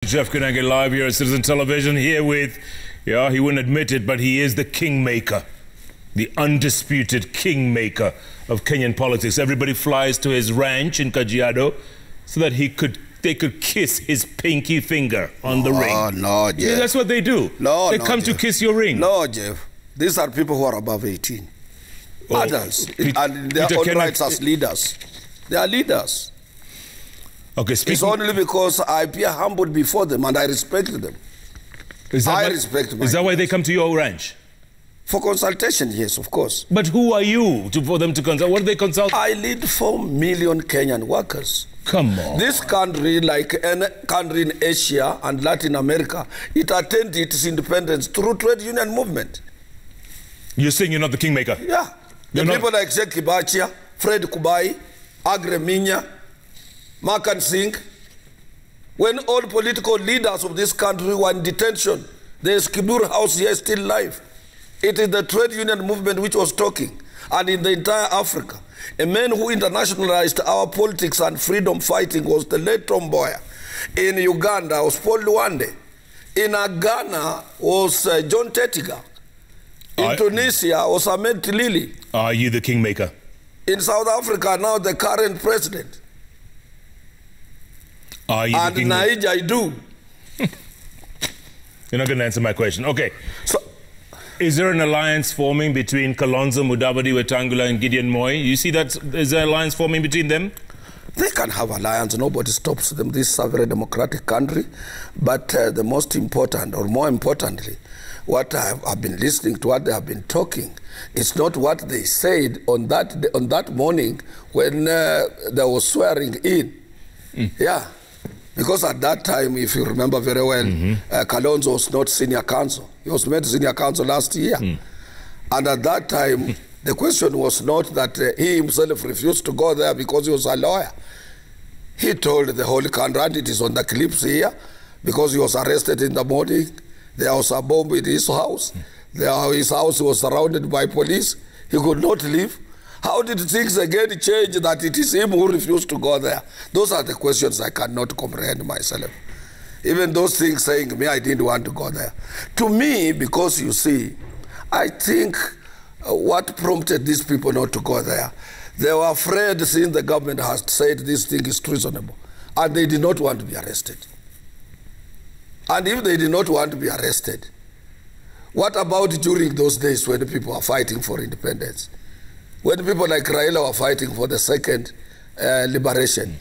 Jeff Kenyatta live here at Citizen Television, here with, he wouldn't admit it, but he is the kingmaker, the undisputed kingmaker of Kenyan politics. Everybody flies to his ranch in Kajiado so that they could kiss his pinky finger on the ring. Oh, no, Jeff. Yeah, that's what they do. No, they come Jeff. to kiss your ring. No, Jeff. These are people who are above 18. Oh, adults. And their own rights as leaders. They are leaders. Okay, it's only because I appear humble before them and I respect them. Is that why they come to your ranch? For consultation, yes, of course. But who are you for them to consult? What do they consult? I lead 4 million Kenyan workers. Come on. This country, like any country in Asia and Latin America, it attained its independence through trade union movement. You're saying you're not the kingmaker? Yeah. The people like Sheikh Kibachia, Fred Kubai, Agre Minya, Makan Singh, when all political leaders of this country were in detention, the Skibur House here is still alive. It is the trade union movement which was talking. And in the entire Africa, a man who internationalized our politics and freedom fighting was the late Tom Mboya. In Uganda was Paul Luande. In Ghana was John Tetiga. In Tunisia was Ahmed Tilili. Are you the kingmaker? In South Africa now the current president. Are you and Naija, I do. You're not going to answer my question. Okay. So, is there an alliance forming between Kalonzo, Mudavadi, Wetangula, and Gideon Moi? You see that? Is there an alliance forming between them? They can have alliance. Nobody stops them. This is a very democratic country. But the most important, or more importantly, what I've been listening to, what they have been talking, it's not what they said on that morning when they were swearing in. Yeah. Because at that time, if you remember very well, Kalonzo was not senior counsel. He was made senior counsel last year. And at that time, the question was not that he himself refused to go there because he was a lawyer. He told the whole country, and it is on the clips here, because he was arrested in the morning. There was a bomb in his house. His house was surrounded by police. He could not leave. How did things again change that it is him who refused to go there? Those are the questions I cannot comprehend myself. Even those things saying me, I didn't want to go there. To me, because you see, I think what prompted these people not to go there, they were afraid since the government has said this thing is treasonable, and they did not want to be arrested. And if they did not want to be arrested, what about during those days when people are fighting for independence? When people like Raila were fighting for the second liberation,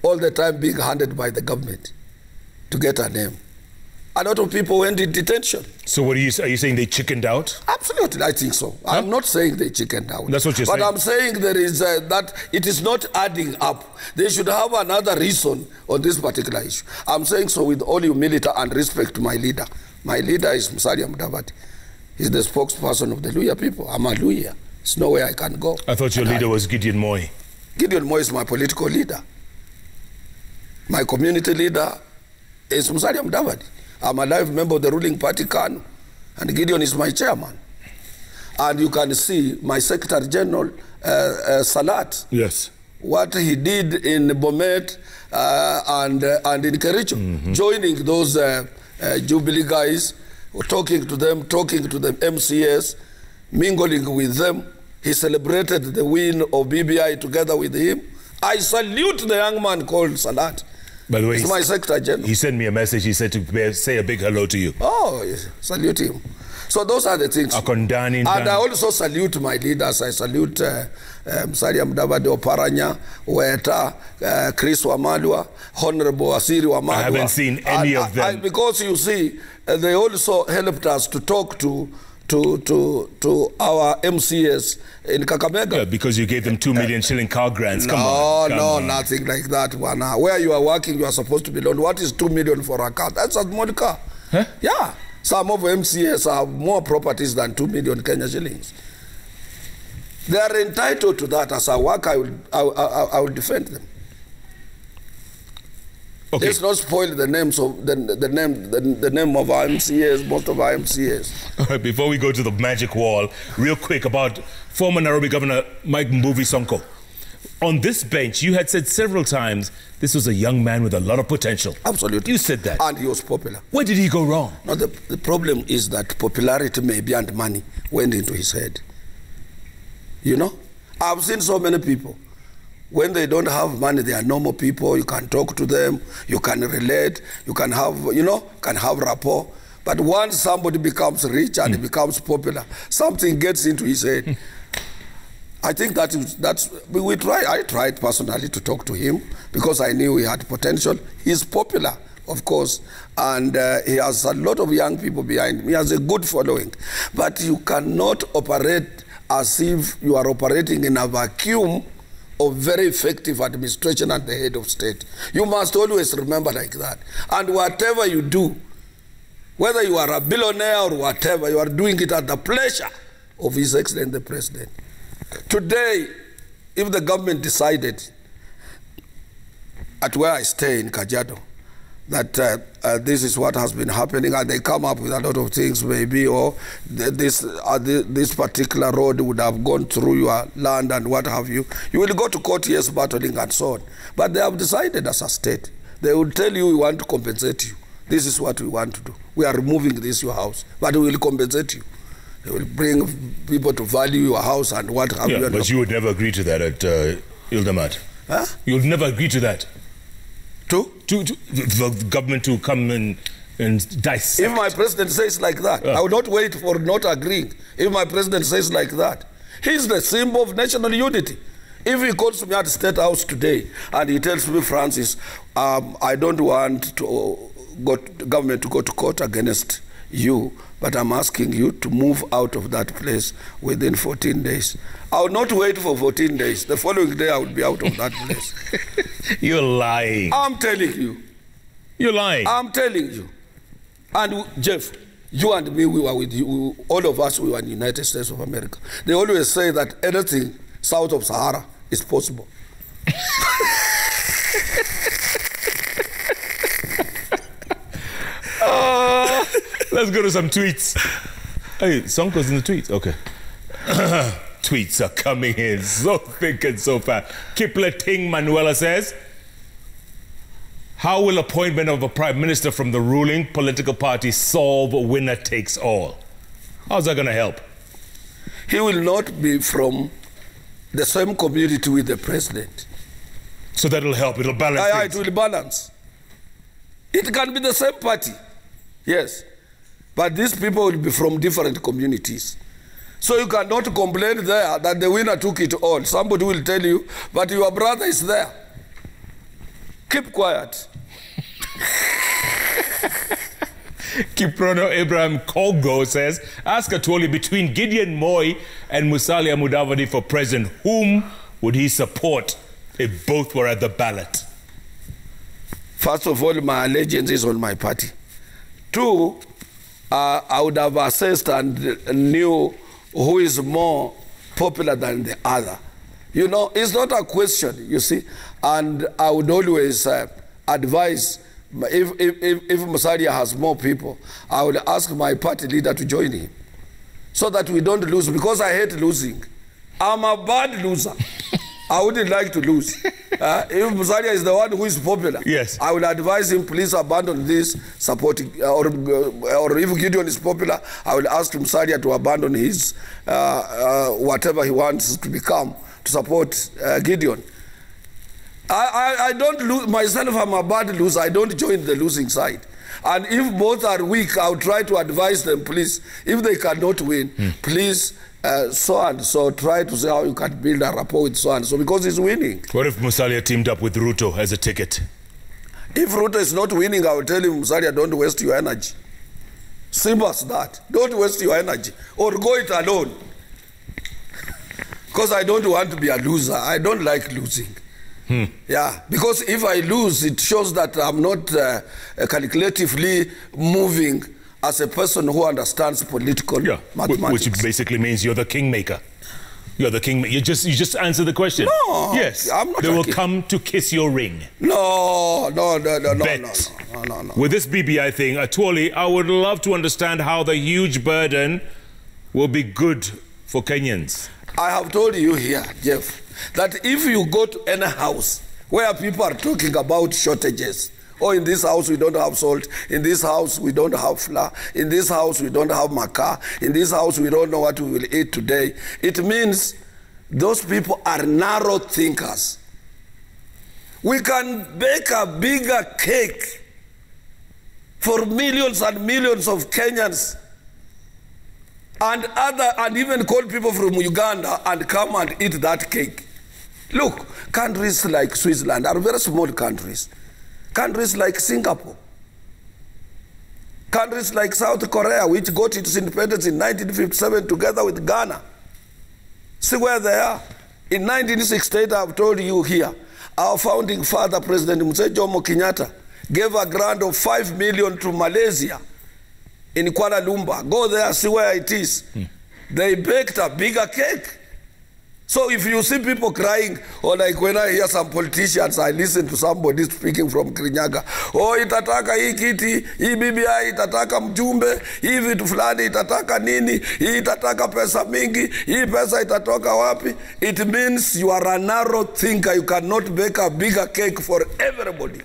all the time being handed by the government to get a name. A lot of people went in detention. So what are you saying they chickened out? Absolutely, I think so. Huh? I'm not saying they chickened out. That's what you're saying. But I'm saying there is that it is not adding up. They should have another reason on this particular issue. I'm saying so with all humility and respect to my leader. My leader is Musalia Mudavadi. He's the spokesperson of the Luhya people. I'm a Luhya. There's nowhere I can go. I thought your leader was Gideon Moi. Gideon Moi is my political leader. My community leader is Musalia Mudavadi. I'm a live member of the ruling party, KANU, and Gideon is my chairman. And you can see my Secretary General, Salat. Yes. What he did in Bomet and in Kericho, joining those Jubilee guys, talking to them, MCS, mingling with them. He celebrated the win of BBI together with him. I salute the young man called Salat. By the way, he's my Secretary General. He sent me a message. He said to say a big hello to you. Oh, yes. Salute him. So those are the things. And I also salute my leaders. I salute Musalia Mudavadi Oparanya, Weta, Chris Wamalwa, Honorable Asiri Wamalwa. I haven't seen any of them. Because you see, they also helped us to talk to our MCS in Kakamega. Yeah, because you gave them 2 million shilling car grants. Come on. Nothing like that. Where you are working, you are supposed to be loaned. What is 2 million for a car? That's a small car. Huh? Yeah. Some of MCS have more properties than 2 million Kenya shillings. They are entitled to that. As I work, I will defend them. Okay. Let's not spoil the names of the name of our MCAs, most of our MCAs. All right, before we go to the magic wall, real quick about former Nairobi Governor Mike Mbuvi Sonko. on this bench, you had said several times this was a young man with a lot of potential. Absolutely. You said that. And he was popular. Where did he go wrong? No, the problem is that popularity maybe and money went into his head. You know? I've seen so many people. When they don't have money, they are normal people. You can talk to them. You can relate. You can have, can have rapport. But once somebody becomes rich and he becomes popular, something gets into his head. I think I tried personally to talk to him because I knew he had potential. He's popular, of course, and he has a lot of young people behind him. He has a good following. But you cannot operate as if you are operating in a vacuum of very effective administration at the head of state. You must always remember like that. And whatever you do, whether you are a billionaire or whatever, you are doing it at the pleasure of His Excellency the President. Today, if the government decided at where I stay in Kajiado, that this is what has been happening, and they come up with a lot of things maybe, or this particular road would have gone through your land and what have you. You will go to court, yes, battling and so on. But they have decided as a state. They will tell you, we want to compensate you. This is what we want to do. We are removing this, your house, but we will compensate you. They will bring people to value your house and what have you. But you would never agree to that at Ildamat. Huh? You would never agree to that. To the government to come and dissect. If my president says like that, I will not wait for not agreeing. If my president says like that, he's the symbol of national unity. If he calls me at the State House today and he tells me, Francis, I don't want government to go to court against you, but I'm asking you to move out of that place within 14 days. I will not wait for 14 days. The following day I will be out of that place. You're lying. I'm telling you. You're lying. I'm telling you. And Jeff, you and me, we were with you. All of us, we were in the United States of America. They always say that anything south of Sahara is possible. Let's go to some tweets. Hey, Sonko's in the tweets. Okay. Tweets are coming in so thick and so fast. Kipler Ting Manuela says, how will appointment of a prime minister from the ruling political party solve winner takes all? How's that going to help? He will not be from the same community with the president. So that'll help. It'll balance things. It will balance. It can be the same party. Yes. But these people will be from different communities. So you cannot complain there that the winner took it all. Somebody will tell you, but your brother is there. Keep quiet. Kiprono Abraham Kogo says, ask Atwoli, between Gideon Moi and Musalia Mudavadi for president, whom would he support if both were at the ballot? First of all, my allegiance is on my party. Two, I would have assessed and knew who is more popular than the other. You know, it's not a question, you see. And I would always advise, if Musalia has more people, I would ask my party leader to join him so that we don't lose, because I hate losing. I'm a bad loser. I wouldn't like to lose. If Musalia is the one who is popular, yes, I would advise him, please abandon this supporting, or if Gideon is popular, I will ask Musalia to abandon his whatever he wants to become to support Gideon. I don't lose myself. I'm a bad loser. I don't join the losing side. And if both are weak, I'll try to advise them, please, if they cannot win, please, so and so, try to see how you can build a rapport with so and so, because he's winning. What if Musalia teamed up with Ruto as a ticket? If Ruto is not winning, I will tell him, Musalia, don't waste your energy. Simple as that. Don't waste your energy. Or go it alone. Because I don't want to be a loser. I don't like losing. Yeah, because if I lose, it shows that I'm not calculatively moving as a person who understands political mathematics. Which basically means you're the kingmaker. You're the king. You just answer the question. No, yes, I'm not. They will come to kiss your ring. No. With this BBI thing, Atwoli, I would love to understand how the huge burden will be good for Kenyans. I have told you here, Jeff, that if you go to any house where people are talking about shortages, oh, in this house we don't have salt, in this house we don't have flour, in this house we don't have maca, in this house we don't know what we will eat today, it means those people are narrow thinkers. We can bake a bigger cake for millions and millions of Kenyans and even call people from Uganda and come and eat that cake. Look, countries like Switzerland are very small countries. Countries like Singapore, countries like South Korea, which got its independence in 1957 together with Ghana. See where they are. In 1968, I've told you here, our founding father, President Jomo Kenyatta, gave a grant of 5 million to Malaysia in Kuala Lumpur. Go there, see where it is. They baked a bigger cake. So if you see people crying, or like when I hear some politicians, I listen to somebody speaking from Kirinyaga, oh, itataka hii kiti, hii BBI itataka mjumbe, hii vitu fulani itataka nini, hii itataka pesa mingi, hii pesa itatoka wapi. It means you are a narrow thinker. You cannot bake a bigger cake for everybody.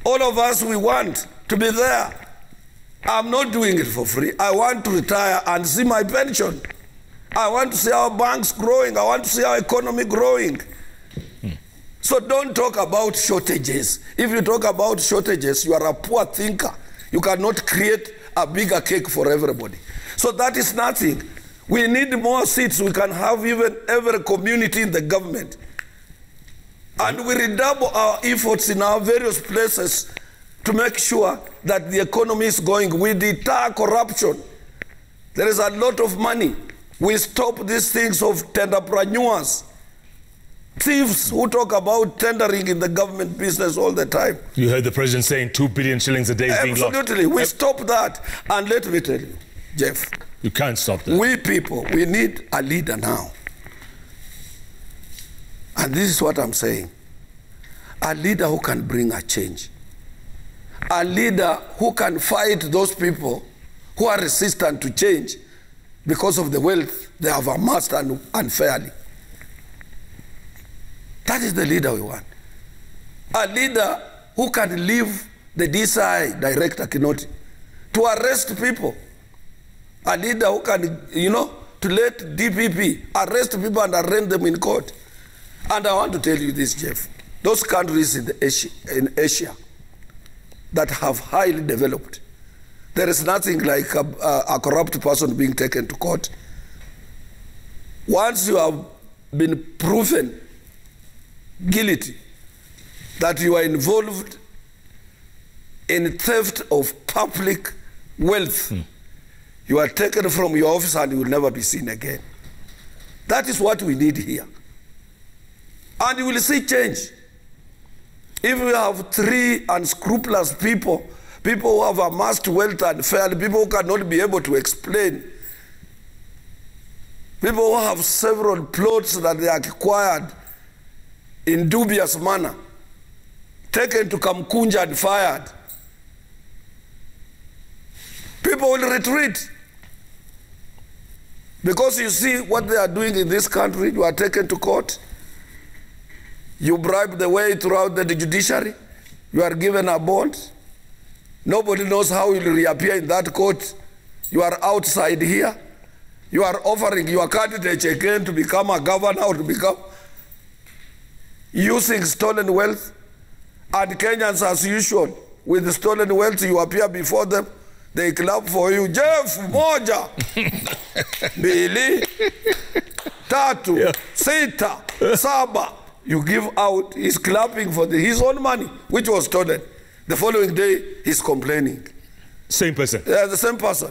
All of us, we want to be there. I'm not doing it for free. I want to retire and see my pension. I want to see our banks growing. I want to see our economy growing. So don't talk about shortages. If you talk about shortages, you are a poor thinker. You cannot create a bigger cake for everybody. So that is nothing. We need more seats. We can have even every community in the government. And we redouble our efforts in our various places to make sure that the economy is going. We deter corruption. There is a lot of money. We stop these things of tenderpreneurs, thieves who talk about tendering in the government business all the time. You heard the president saying 2 billion shillings a day is being lost. Absolutely. We stop that. And let me tell you, Jeff. You can't stop that. We people, we need a leader now. And this is what I'm saying. A leader who can bring a change. A leader who can fight those people who are resistant to change because of the wealth they have amassed unfairly. That is the leader we want. A leader who can leave the DCI Director Kinoti to arrest people. A leader who can, to let DPP arrest people and arraign them in court. And I want to tell you this, Jeff. Those countries in Asia that have highly developed, there is nothing like a corrupt person being taken to court. Once you have been proven guilty that you are involved in theft of public wealth, you are taken from your office and you will never be seen again. That is what we need here. And you will see change. If we have 3 unscrupulous people, people who have amassed wealth unfairly, people who cannot be able to explain, people who have several plots that they acquired in dubious manner, taken to Kamkunja and fired, people will retreat. Because you see what they are doing in this country. You are taken to court. You bribe the way throughout the judiciary. You are given a bond. Nobody knows how you will reappear in that court. You are outside here. You are offering your candidate again to become a governor or to become using stolen wealth. And Kenyans, as usual, with the stolen wealth, you appear before them. They clap for you. Jeff, moja, mbili, tatu, sita, saba. You give out, he's clapping for his own money, which was stolen. The following day, he's complaining. Same person. Yeah, the same person.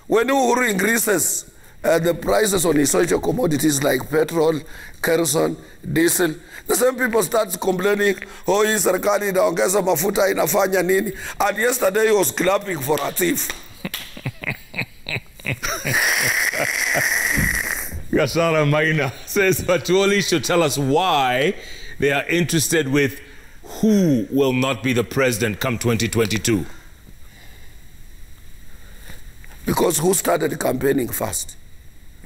When Uhuru increases the prices on essential commodities like petrol, kerosene, diesel, the same people start complaining, oh, hii serikali inaongeza mafuta inafanya nini? And yesterday he was clapping for a thief. Gasara Maina says Atwoli should tell us why they are interested with who will not be the president come 2022. Because who started campaigning first?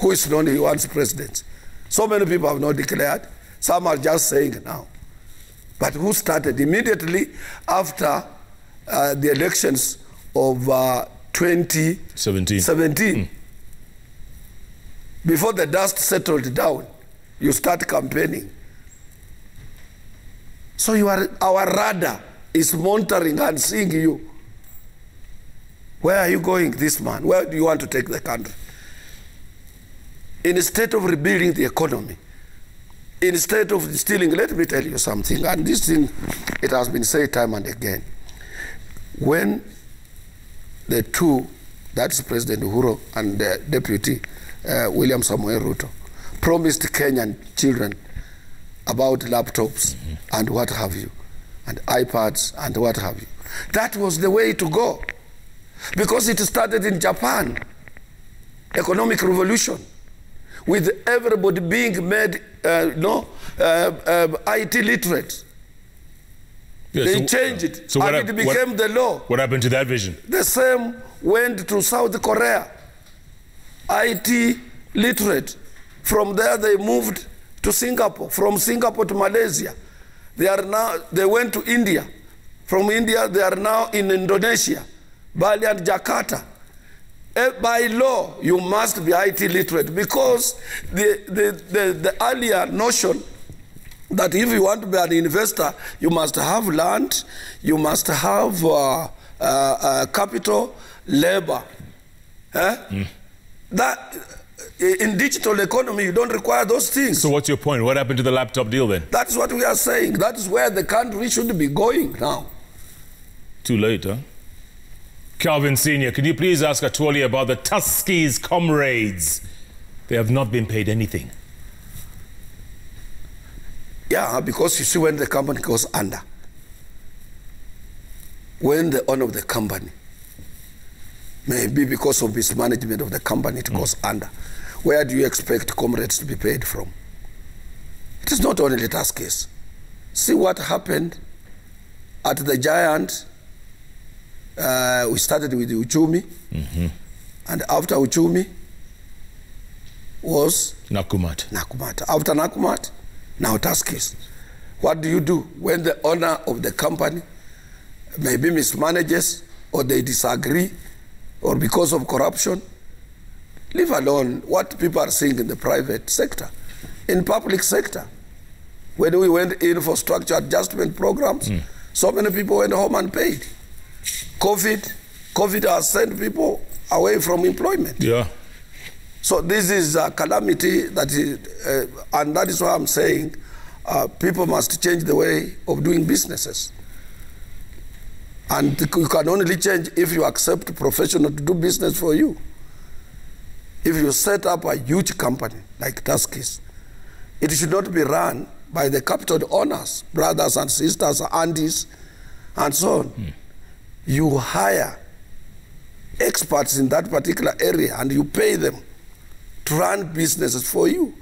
who is known he wants president. So many people have not declared. Some are just saying now. But who started immediately after the elections of 2017? Before the dust settled down, you start campaigning. So our radar is monitoring and seeing you. Where are you going, this man? Where do you want to take the country? Instead of rebuilding the economy, instead of stealing, let me tell you something, and this thing, it has been said time and again. When the two, that's President Uhuru and the Deputy William Samoei Ruto, promised Kenyan children about laptops and what have you, and iPads and what have you. That was the way to go. Because it started in Japan, economic revolution, with everybody being made IT literate. Yeah, they changed it, and it became the law. What happened to that vision? The same went to South Korea, IT literate. From there they moved to Singapore, from Singapore to Malaysia. They went to India. From India they are now in Indonesia, Bali and Jakarta. By law, you must be IT literate, because the earlier notion that if you want to be an investor, you must have land, you must have capital, labor. That in digital economy, you don't require those things. So what's your point? What happened to the laptop deal then? That's what we are saying. That is where the country should be going now. Too late, huh? Calvin Sr., can you please ask Atwoli about the Tuskegee comrades? They have not been paid anything. Yeah, because you see, when the company goes under, when the owner of the company, maybe because of mismanagement of the company, it goes under, where do you expect comrades to be paid from? It is not only Tuskegee. See what happened at the Giant. We started with the Uchumi, and after Uchumi was Nakumat. After Nakumat, now Tuskegee. What do you do when the owner of the company maybe mismanages, or they disagree, or because of corruption? Leave alone what people are seeing in the private sector. In public sector, when we went in for structure adjustment programs, so many people went home unpaid. COVID has sent people away from employment. Yeah. So this is a calamity that is, and that is why I'm saying people must change the way of doing businesses. And you can only change if you accept a professional to do business for you. If you set up a huge company like Tuskegee, it should not be run by the capital owners, brothers and sisters, aunties, and so on. You hire experts in that particular area and you pay them to run businesses for you.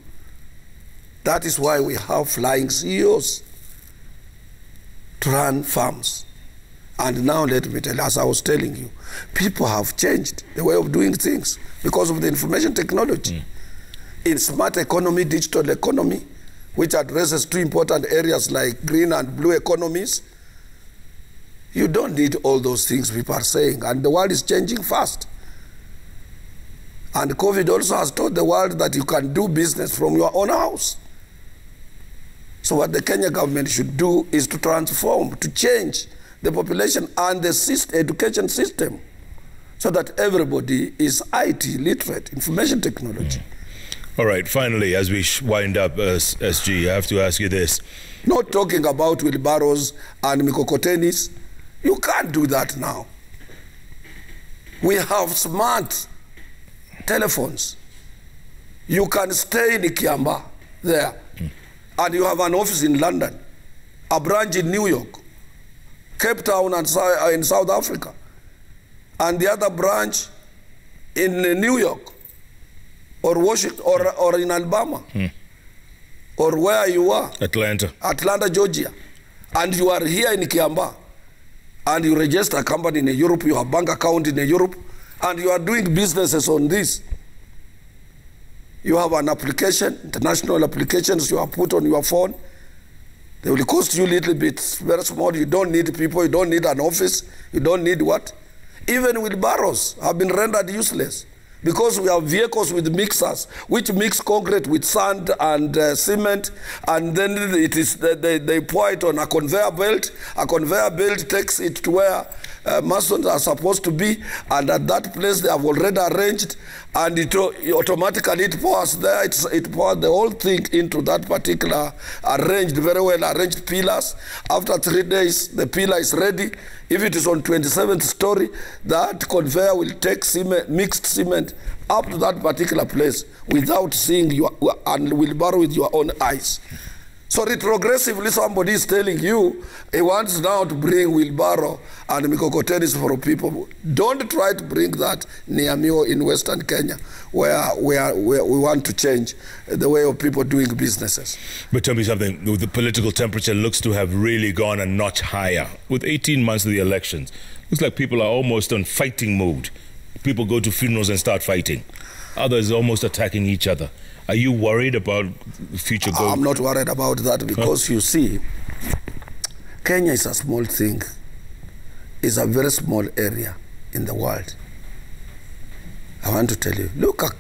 That is why we have flying CEOs to run farms. And now let me tell you, as I was telling you, people have changed the way of doing things because of the information technology. In smart economy, digital economy, which addresses two important areas like green and blue economies, you don't need all those things people are saying, and the world is changing fast. And COVID also has taught the world that you can do business from your own house. So what the Kenya government should do is to transform, to change the population and the education system so that everybody is IT literate, information technology. All right, finally, as we wind up, SG, I have to ask you this. Not talking about wheelbarrows and mikokotenis. You can't do that now. We have smart telephones. You can stay in Kiamba there, and you have an office in London, a branch in New York, Cape Town and in South Africa, and the other branch in New York, or Washington, or in Alabama, or where you are. Atlanta, Georgia. And you are here in Kiamba, and you register a company in Europe, you have bank account in Europe, and you are doing businesses on this. You have an application, international applications you have put on your phone. They will cost you a little bit, very small. You don't need people, you don't need an office, you don't need what? Even wheelbarrows have been rendered useless because we have vehicles with mixers which mix concrete with sand and cement, and then they pour it on a conveyor belt. A conveyor belt takes it to where masons are supposed to be, and at that place they have already arranged, and it automatically it pours there. It pours the whole thing into that particular arranged, very well arranged pillars. After 3 days, the pillar is ready. If it is on 27th story, that conveyor will take cement, mixed cement up to that particular place without seeing you, and will borrow with your own eyes. So retrogressively, somebody is telling you he wants now to bring wheelbarrow and mikokotenis for people. Don't try to bring that near me or in Western Kenya, where we want to change the way of people doing businesses. But tell me something, the political temperature looks to have really gone a notch higher. With 18 months of the elections, looks like people are almost on fighting mode. People go to funerals and start fighting. Others almost attacking each other. Are you worried about future goals? I'm not worried about that because you see, Kenya is a small thing. It's a very small area in the world. I want to tell you, look at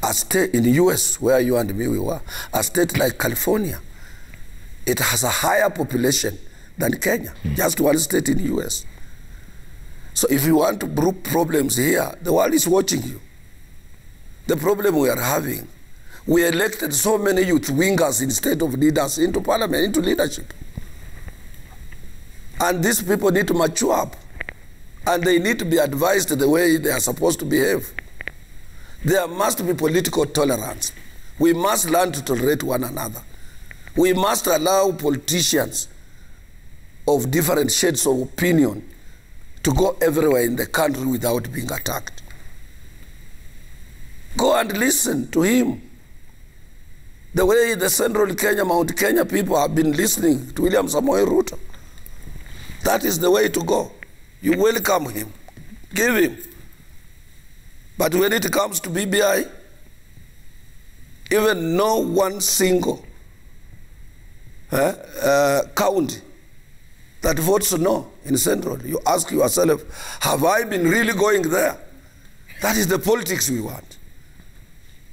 a state in the US where you and me we were, a state like California. It has a higher population than Kenya, just one state in the US. So if you want to brew problems here, the world is watching you. The problem we are having, we elected so many youth wingers instead of leaders into parliament, into leadership. And these people need to mature up. And they need to be advised the way they are supposed to behave. There must be political tolerance. We must learn to tolerate one another. We must allow politicians of different shades of opinion to go everywhere in the country without being attacked. Go and listen to him. The way the Central Kenya, Mount Kenya people have been listening to William Samoei Ruto. That is the way to go. You welcome him, give him. But when it comes to BBI, even no one single county that votes no in Central, you ask yourself, have I been really going there? That is the politics we want.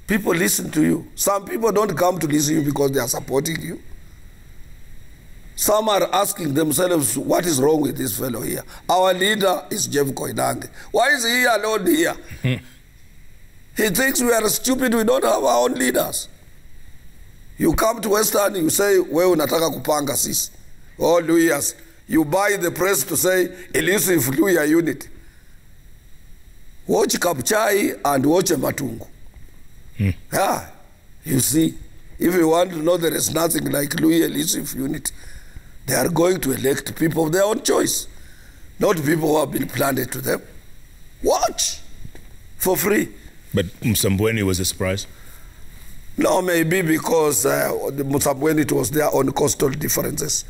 People listen to you. Some people don't come to listen to you because they are supporting you. Some are asking themselves, what is wrong with this fellow here? Our leader is Jeff Koinange. Why is he alone here? He thinks we are stupid, we don't have our own leaders. You come to Western, you say, we unataka kupanga sisi. Oh, Luyas. You buy the press to say, elusive Luya unity. Watch Kapchai and watch Matungu. Yeah, you see, if you want to know there is nothing like Luya elusive unity, they are going to elect people of their own choice, not people who have been planted to them. Watch for free. But Msambweni was a surprise? No, maybe because Msambweni, it was their own coastal differences.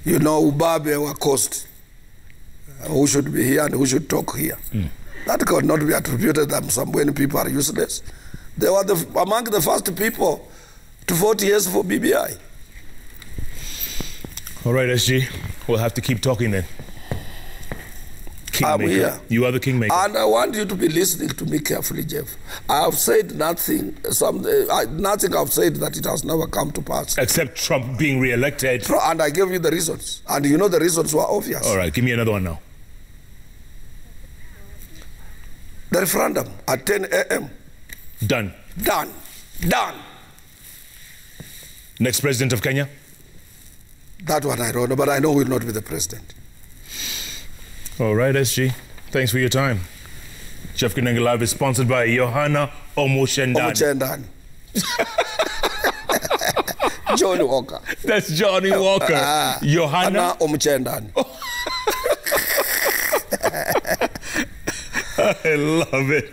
You know, Ubabe were coast. Who should be here and who should talk here. That could not be attributed that Msambweni people are useless. They were among the first people to vote yes for BBI. All right, SG, we'll have to keep talking then. Kingmaker. Here. You are the kingmaker. And I want you to be listening to me carefully, Jeff. I have said nothing, nothing I've said that it has never come to pass. Except Trump being re-elected. And I gave you the reasons. And you know the reasons were obvious. All right, give me another one now. The referendum at 10 a.m. Done. Done. Done. Next president of Kenya? That one I don't know, but I know he will not be the president. All right, SG. Thanks for your time. JKLIVE is sponsored by Johanna Omochendani. Johnny Walker. That's Johnny Walker. Johanna Omochendani. I love it.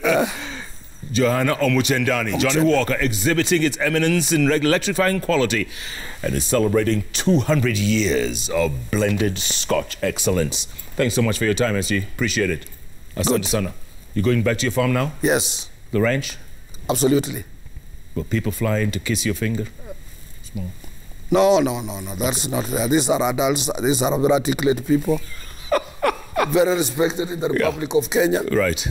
Johanna Omochendani, Johnny Walker, exhibiting its eminence in electrifying quality and is celebrating 200 years of blended Scotch excellence. Thanks so much for your time, SG. Appreciate it. Asante sana. You going back to your farm now? Yes. The ranch? Absolutely. Will people fly in to kiss your finger? Small. No. That's not there. These are adults. These are very articulate people. Very respected in the Republic of Kenya. Right.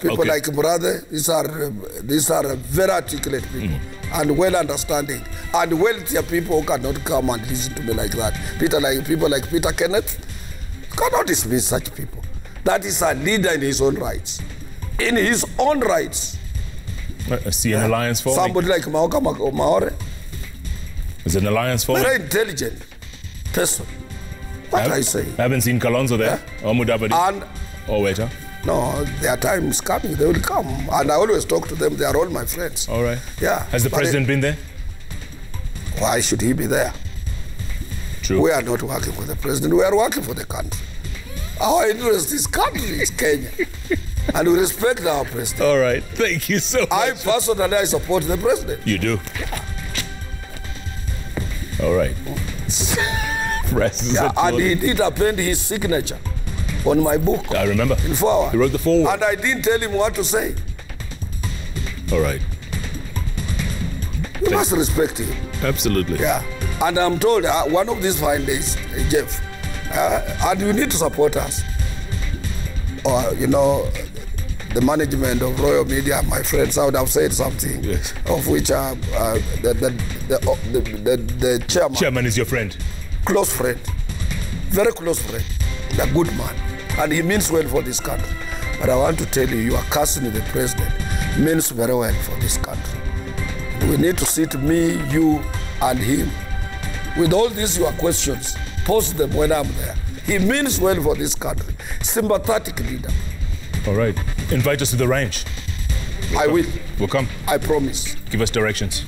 People like brother. These are very articulate people and well understanding and wealthier people who cannot come and listen to me like that. People like Peter Kenneth cannot dismiss such people. That is a leader in his own rights. In his own rights. I see an alliance forming. Somebody like Maoka Maore. Is an alliance forming? Very intelligent person. What I say. I haven't seen Kalonzo there. Or Mudavadi. And Weta. No, their time is coming. They will come. And I always talk to them. They are all my friends. All right. Yeah. Has the president been there? Why should he be there? True. We are not working for the president. We are working for the country. Our interest is country, is Kenya. And we respect our president. All right. Thank you so much. I personally support the president. You do? All right. And he did append his signature on my book. I remember. In forward. He wrote the foreword. And I didn't tell him what to say. All right. You must respect him. Absolutely. Yeah. And I'm told one of these fine days, Jeff, and you need to support us. Or, you know, the management of Royal Media, my friends, I would have said something, yes, of which the chairman. Chairman is your friend? Close friend. Very close friend. A good man. And he means well for this country. But I want to tell you, your cousin, the president, means very well for this country. We need to sit, me, you, and him. With all these your questions, post them when I'm there. He means well for this country. Sympathetic leader. All right. Invite us to the ranch. I will. We'll come. I promise. Give us directions.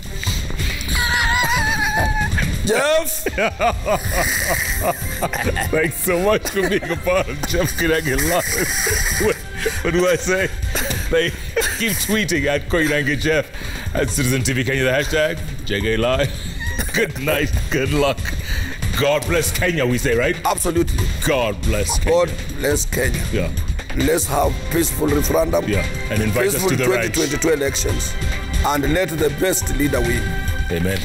Jeff! Thanks so much for being a part of Jeff Koinange Live. What do I say? They keep tweeting at Koinange Jeff, at Citizen TV Kenya, the hashtag JKLIVE. Good night, good luck. God bless Kenya, we say, right? Absolutely. God bless Kenya. God bless Kenya. Yeah. Let's have peaceful referendum. Yeah. And invite us to the ranch. Peaceful 2022 elections. And let the best leader win. Amen.